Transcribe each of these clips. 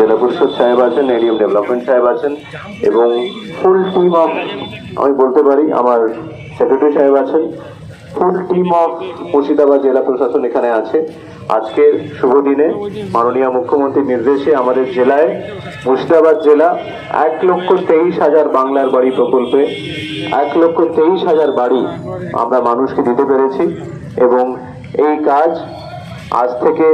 জেলা পরিষদ সাহেব আছেন, এডিএম ডেভেলপমেন্ট সাহেব আছেন এবং ফুল টিম অফ, আমি বলতে পারি আমার সেক্রেটারি সাহেব আছেন, ফুল টিম অফ মুর্শিদাবাদ জেলা প্রশাসন এখানে আছে। আজকের শুভ দিনে মাননীয় মুখ্যমন্ত্রীর নির্দেশে আমাদের জেলায়, মুর্শিদাবাদ জেলা 1,23,000 বাংলার বাড়ি প্রকল্পে 1,23,000 বাড়ি আমরা মানুষকে দিতে পেরেছি এবং এই কাজ আজ থেকে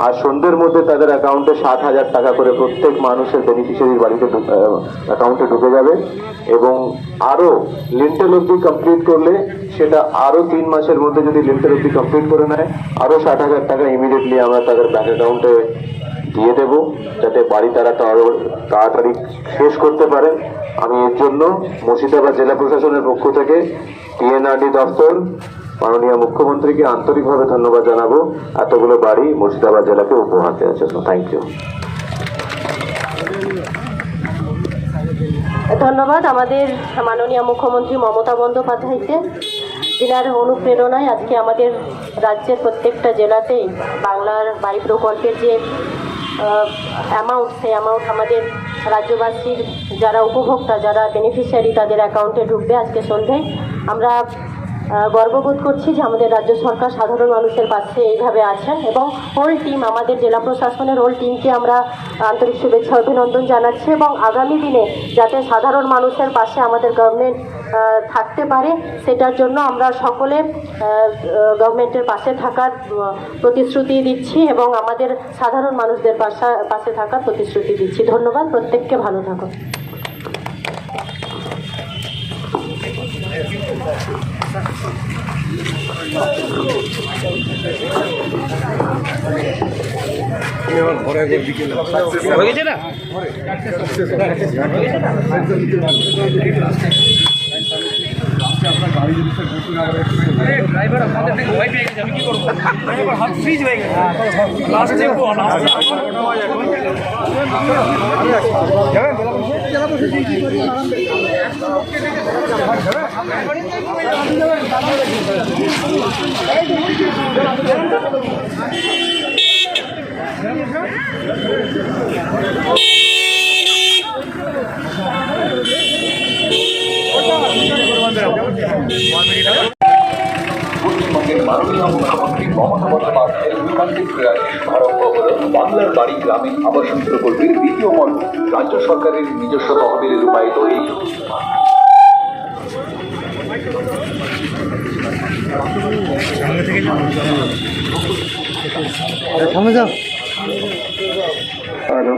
আজ সন্ধ্যের মধ্যে তাদের অ্যাকাউন্টে 7,000 টাকা করে প্রত্যেক মানুষের বেনিফিশিয়ারির বাড়িতে অ্যাকাউন্টে ঢুকে যাবে এবং আরো লিন্টেল অবধি কমপ্লিট করলে সেটা আরো 3 মাসের মধ্যে যদি লিন্টেল অবধি কমপ্লিট করে নেয় আরো 60,000 টাকা ইমিডিয়েটলি আমরা তাদের ব্যাংক অ্যাকাউন্টে দিয়ে দেব, যাতে বাড়ি তারা তাড়াতাড়ি শেষ করতে পারেন। আমি এর জন্য মুর্শিদাবাদ জেলা প্রশাসনের পক্ষ থেকে পিএনআরডি দপ্তর মাননীয় মুখ্যমন্ত্রীকে আন্তরিকভাবে ধন্যবাদ জানাবো এতগুলো বাড়ি মুর্শিদাবাদ জেলাকে উপহার দেওয়ার জন্য। Thank you. ধন্যবাদ আমাদের মাননীয় মুখ্যমন্ত্রী মমতা বন্দ্যোপাধ্যায়কে, যিনার অনুপ্রেরণায় আজকে আমাদের রাজ্যের প্রত্যেকটা জেলাতেই বাংলার বাড়ি প্রকল্পের যে অ্যামাউন্ট, সেই অ্যামাউন্ট আমাদের রাজ্যবাসীর যারা উপভোক্তা, যারা বেনিফিশিয়ারি, তাদের অ্যাকাউন্টে ঢুকবে আজকে সন্ধ্যায়। আমরা গর্ববোধ করছি যে আমাদের রাজ্য সরকার সাধারণ মানুষের পাশে এইভাবে আছেন এবং হোল টিম, আমাদের জেলা প্রশাসনের হোল টিমকে আমরা আন্তরিক শুভেচ্ছা অভিনন্দন জানাচ্ছি এবং আগামী দিনে যাতে সাধারণ মানুষের পাশে আমাদের গভর্নমেন্ট থাকতে পারে সেটার জন্য আমরা সকলে গভর্নমেন্টের পাশে থাকার প্রতিশ্রুতি দিচ্ছি এবং আমাদের সাধারণ মানুষদের পাশে থাকার প্রতিশ্রুতি দিচ্ছি। ধন্যবাদ, প্রত্যেককে ভালো থাকুন। হয়ে গেছে না? ড্রাইভার আমাদের থেকে ভয় পেয়ে গেছে, আমি কি করবো? হাত ফ্রিজ হয়ে গেছে। পশ্চিমবঙ্গের মাননীয় মুখ্যমন্ত্রী মমতা বন্দ্যোপাধ্যায়ের ঐকান্তিক প্রয়াসে শুভারম্ভ হল বাংলার বাড়ি গ্রামীণ আবাসন প্রকল্পের দ্বিতীয় পর্ব। রাজ্য সরকারের নিজস্ব তহবিলে রূপায়িত এই হ্যালো।